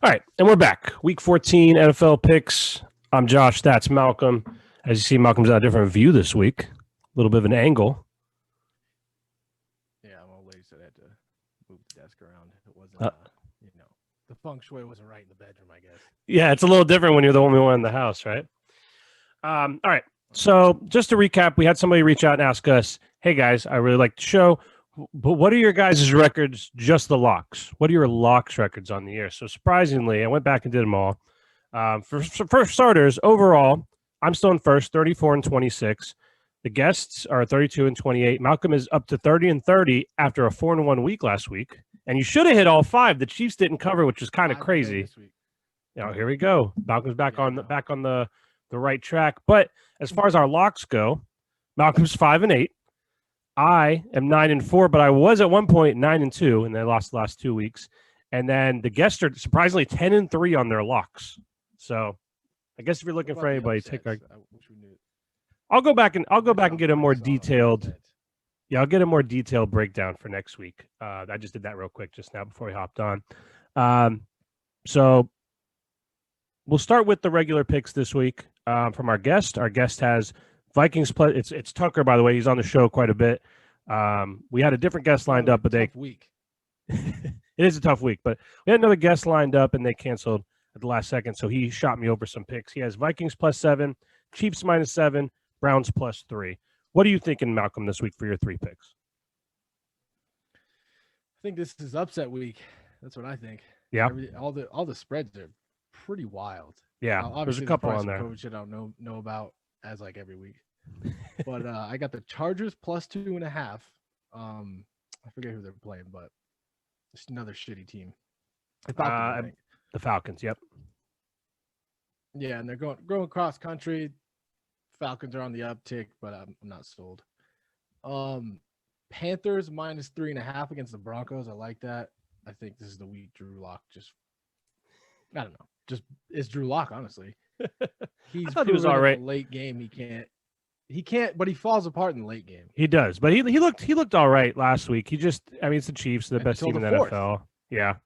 All right, and we're back. Week 14 NFL picks. I'm Josh. That's Malcolm. As you see, Malcolm's got a different view this week. A little bit of an angle. Yeah, I'm old lady, so I had to move the desk around. It wasn't, the feng shui wasn't right in the bedroom, I guess. Yeah, it's a little different when you're the only one in the house, right? All right. So just to recap, we had somebody reach out and ask us, hey, guys, I really like the show, but what are your guys' records, just the locks? What are your locks records on the year? So surprisingly, I went back and did them all. For starters, overall, I'm still in first, 34-26. The guests are 32-28. Malcolm is up to 30-30 after a 4-1 week last week. And you should have hit all five. The Chiefs didn't cover, which was kind of crazy. Here we go. Malcolm's back on the right track. But as far as our locks go, Malcolm's 5-8. I am 9-4, but I was at one point 9-2, and they lost the last 2 weeks. And then the guests are surprisingly 10-3 on their locks. So I guess if you're looking for anybody, take our. I'll go back and get a more detailed. Yeah, I'll get a more detailed breakdown for next week. I just did that real quick just now before we hopped on. So we'll start with the regular picks this week from our guest. Our guest has Vikings play. It's Tucker, by the way. He's on the show quite a bit. We had a different guest lined up, but week. It is a tough week, but we had another guest lined up and they canceled at the last second. So he shot me over some picks. He has Vikings +7, Chiefs -7, Browns +3. What are you thinking, Malcolm, this week for your 3 picks? I think this is upset week. That's what I think. Yeah. All the spreads are pretty wild. Yeah. There's a couple on there. Which I don't know about as like every week. But I got the Chargers +2.5. I forget who they're playing, but it's another shitty team. The Falcons, yep. Yeah, and they're going cross country. Falcons are on the uptick, but I'm not sold. Panthers -3.5 against the Broncos. I like that. I think this is the week Drew Lock I don't know. Just it's Drew Lock, honestly. I thought he was all right. Late game, he can't, but he falls apart in the late game. He does, but he looked all right last week. It's the Chiefs, the best team in the NFL. Yeah.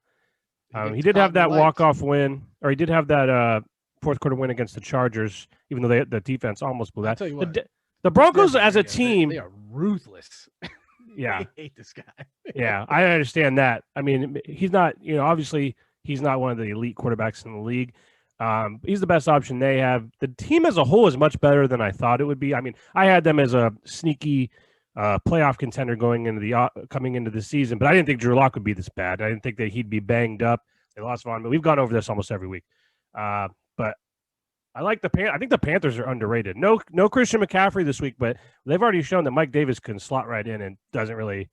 He did have that walk-off win, or he did have that fourth quarter win against the Chargers, even though the defense almost blew that. I'll tell you what, the Broncos as a team, they are ruthless. Yeah. I hate this guy. Yeah, I understand that. I mean, he's not, obviously he's not one of the elite quarterbacks in the league. He's the best option they have. The team as a whole is much better than I thought it would be. I mean, I had them as a sneaky playoff contender coming into the season, but I didn't think Drew Lock would be this bad. I didn't think that he'd be banged up. They lost Von, but we've gone over this almost every week. But I like I think the Panthers are underrated. No Christian McCaffrey this week, but they've already shown that Mike Davis can slot right in and doesn't really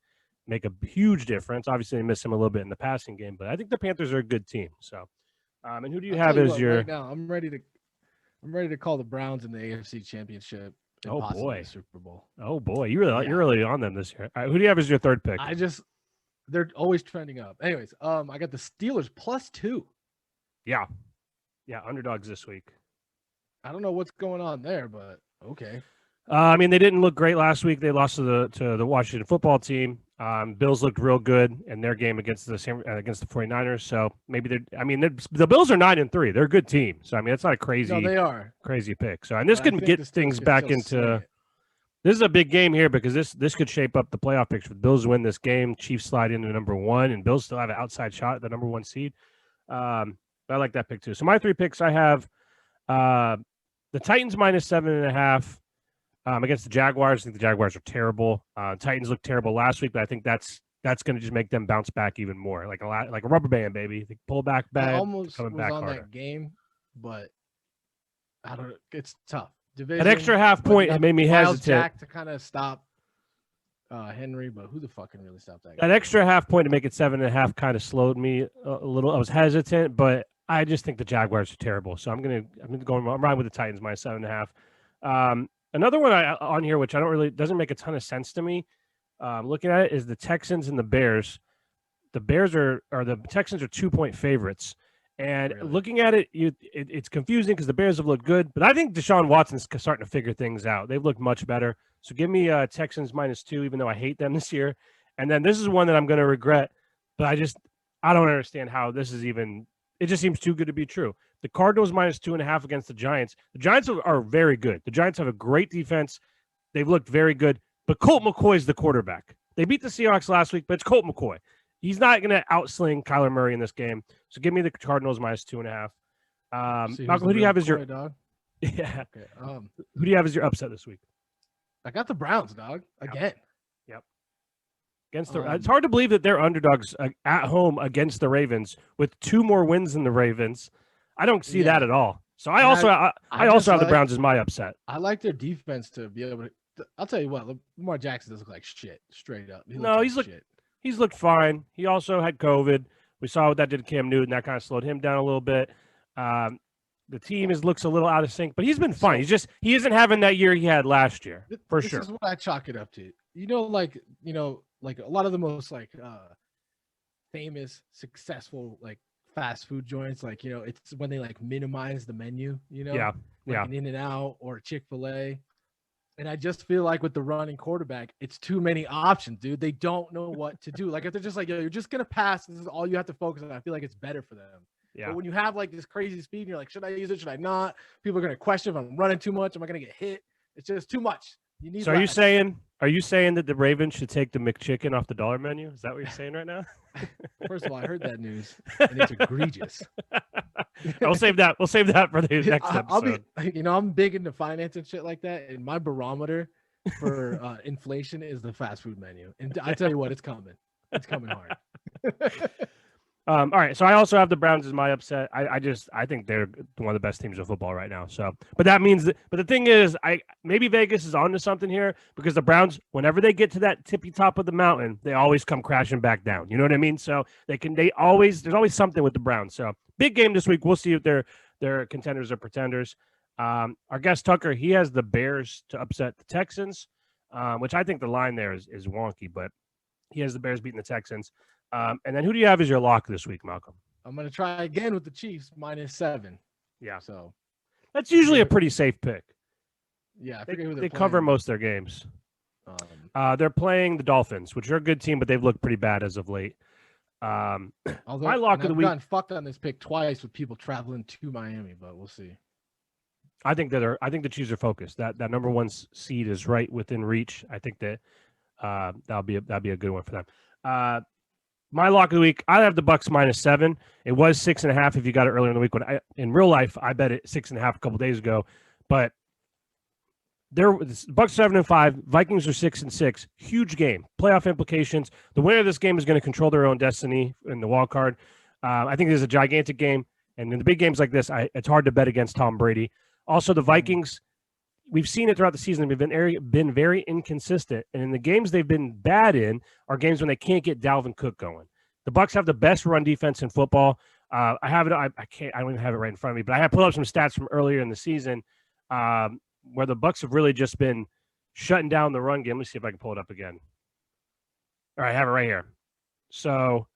make a huge difference. Obviously, they miss him a little bit in the passing game, but I think the Panthers are a good team. So, and who do you have as your? Right now, I'm ready to call the Browns in the AFC Championship. Oh boy, the Super Bowl. Oh boy, you're really on them this year. All right, who do you have as your third pick? They're always trending up. Anyways, I got the Steelers +2. Yeah, underdogs this week. I don't know what's going on there, but okay. I mean, they didn't look great last week. They lost to the Washington football team. Bills looked real good in their game against the 49ers. So maybe the Bills are 9-3. They're a good team. So I mean, it's not a crazy. No, they are crazy pick. So and this can get things back into. This is a big game here because this could shape up the playoff picture. The Bills win this game, Chiefs slide into number 1, and Bills still have an outside shot at the number 1 seed. I like that pick too. So my 3 picks, I have the Titans -7.5 against the Jaguars. I think the Jaguars are terrible. Titans looked terrible last week, but I think that's going to just make them bounce back even more, like a rubber band, baby. They pull back bad, I almost coming was back on harder. That game, but I don't. It's tough. An extra half point made me hesitate. Jack to kind of stop Henry, but who the fuck can really stop that guy? That extra half point to make it 7.5 kind of slowed me a little. I was hesitant, but I just think the Jaguars are terrible. So I'm riding with the Titans -7.5. Another one on here, which doesn't make a ton of sense to me. Looking at it, is the Texans and the Bears. The Texans are 2-point favorites. And looking at it, it's confusing because the Bears have looked good, but I think Deshaun Watson's starting to figure things out. They've looked much better. So give me Texans -2, even though I hate them this year. And then this is one that I'm going to regret, but I don't understand how this is even it just seems too good to be true. The Cardinals minus 2.5 against the Giants. The Giants are very good. The Giants have a great defense. They've looked very good. But Colt McCoy is the quarterback. They beat the Seahawks last week, but it's Colt McCoy. He's not going to outsling Kyler Murray in this game. So give me the Cardinals minus 2.5. Malcolm, who do you have as your dog? Yeah? Okay. Who do you have as your upset this week? I got the Browns, dog, again. Yep. Against the, it's hard to believe that they're underdogs at home against the Ravens with 2 more wins than the Ravens. I don't see that at all. So I also have the Browns as my upset. I like their defense to be able to. I'll tell you what, Lamar Jackson doesn't look like shit, straight up. He's looked fine. He also had COVID. We saw what that did to Cam Newton. That kind of slowed him down a little bit. The team looks a little out of sync, but he's been fine. He isn't having that year he had last year, for sure. This is what I chalk it up to. Like a lot of the most famous, successful fast food joints, it's when they minimize the menu, an In-N-Out or Chick-fil-A. And I just feel like with the running quarterback, it's too many options, dude. They don't know what to do. If they're just you're just gonna pass, this is all you have to focus on. I feel like it's better for them. Yeah. But when you have this crazy speed, and you're like, should I use it? Should I not? People are gonna question if I'm running too much. Am I gonna get hit? It's just too much. You need. So are you saying that the Ravens should take the McChicken off the dollar menu? Is that what you're saying right now? First of all, I heard that news, and it's egregious. We'll save that for the next episode. I'm big into finance and shit like that, and my barometer for inflation is the fast food menu. And I tell you what, it's coming. It's coming hard. All right, so I also have the Browns as my upset. I think they're one of the best teams of football right now. So, but that means but the thing is, maybe Vegas is onto something here because the Browns, whenever they get to that tippy top of the mountain, they always come crashing back down. You know what I mean? So there's always something with the Browns. So big game this week. We'll see if they're contenders or pretenders. Our guest Tucker, he has the Bears to upset the Texans, which I think the line there is wonky, but he has the Bears beating the Texans. And then who do you have as your lock this week, Malcolm? I'm going to try again with the Chiefs -7. Yeah. So that's usually a pretty safe pick. Yeah. They cover most of their games. They're playing the Dolphins, which are a good team, but they've looked pretty bad as of late. My lock of the week. I've gotten fucked on this pick twice with people traveling to Miami, but we'll see. I think the Chiefs are focused. That number 1 seed is right within reach. I think that that'll be a good one for them. My lock of the week, I have the Bucks -7. It was 6.5 if you got it earlier in the week. In real life, I bet it 6.5 a couple days ago. But Bucks 7-5, Vikings are 6-6. Huge game, playoff implications. The winner of this game is going to control their own destiny in the wild card. I think this is a gigantic game, and in the big games like this, it's hard to bet against Tom Brady. Also, the Vikings. We've seen it throughout the season. They've been very inconsistent, and in the games they've been bad in are games when they can't get Dalvin Cook going. The Bucs have the best run defense in football. I have it. I can't. I don't even have it right in front of me, but I have pulled up some stats from earlier in the season where the Bucs have really just been shutting down the run game. Let me see if I can pull it up again. All right, I have it right here. So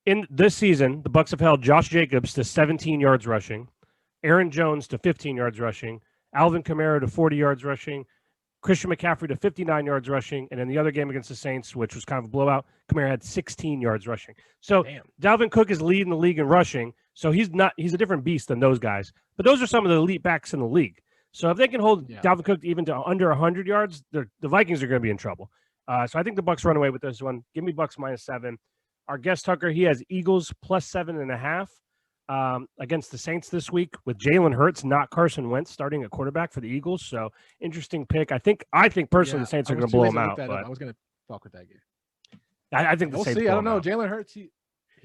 in this season, the Bucs have held Josh Jacobs to 17 yards rushing, Aaron Jones to 15 yards rushing, Alvin Kamara to 40 yards rushing, Christian McCaffrey to 59 yards rushing, and in the other game against the Saints, which was kind of a blowout, Kamara had 16 yards rushing. So Dalvin Cook is leading the league in rushing, so he's a different beast than those guys. But those are some of the elite backs in the league. So if they can hold Dalvin Cook even to under 100 yards, the Vikings are going to be in trouble. So I think the Bucs run away with this one. Give me Bucs -7. Our guest Tucker, he has Eagles +7.5. Against the Saints this week with Jalen Hurts, not Carson Wentz, starting at quarterback for the Eagles. So interesting pick. I think personally the Saints are going to blow them out. But I was going to fuck with that game. I think we'll see. I don't know. Jalen Hurts, he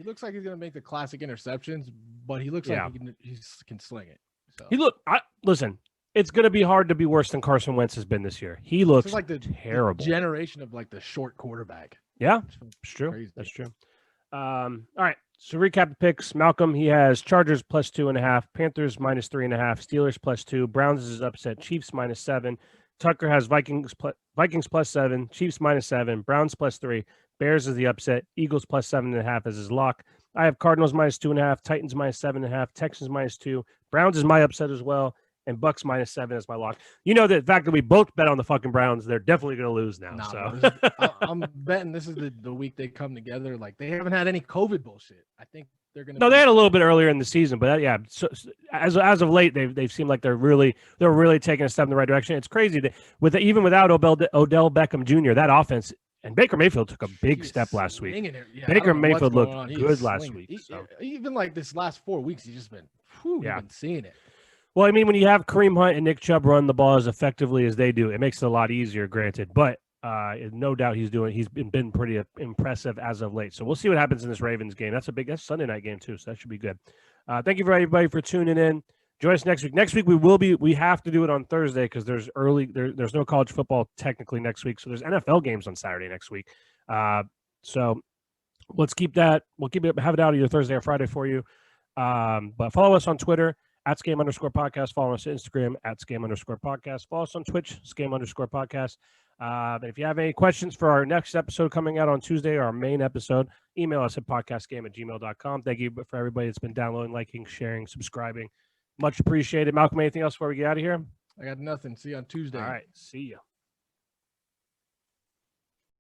looks like he's going to make the classic interceptions, but he looks like he can sling it. So. Listen, it's going to be hard to be worse than Carson Wentz has been this year. He looks like terrible. The generation of the short quarterback. Yeah, it's true. Crazy. That's true. All right. So recap the picks. Malcolm, he has Chargers +2.5, Panthers -3.5, Steelers +2, Browns is upset, Chiefs -7. Tucker has Vikings +7, Chiefs -7, Browns +3, Bears is the upset, Eagles +7.5 as his lock. I have Cardinals -2.5, Titans -7.5, Texans -2, Browns is my upset as well, and Bucks -7 as my lock. You know, the fact that we both bet on the fucking Browns, they're definitely going to lose now. I'm betting this is the week they come together. Like, they haven't had any COVID bullshit. I think they're going to. No, they had a little bit earlier in the season, but yeah. So as of late, they've seemed like they're really taking a step in the right direction. It's crazy that even without Odell Beckham Jr., that offense. And Baker Mayfield took a big step last week. Yeah, Baker Mayfield looked good last week. Even like this last 4 weeks, he's just been, you've been seeing it. Well, I mean, when you have Kareem Hunt and Nick Chubb run the ball as effectively as they do, it makes it a lot easier, granted. But no doubt he's been pretty impressive as of late. So we'll see what happens in this Ravens game. That's Sunday night game too, so that should be good. Thank you for everybody for tuning in. Join us next week. Next week we have to do it on Thursday because there's no college football technically next week. So there's NFL games on Saturday next week. So let's keep that. We'll have it out either Thursday or Friday for you. But follow us on Twitter at @Scam_podcast. Follow us on Instagram at @Scam_podcast. Follow us on Twitch, Scam_podcast. And if you have any questions for our next episode coming out on Tuesday, our main episode, email us at podcastgame@gmail.com. Thank you for everybody that's been downloading, liking, sharing, subscribing. Much appreciated. Malcolm, anything else before we get out of here? I got nothing. See you on Tuesday. All right. See ya.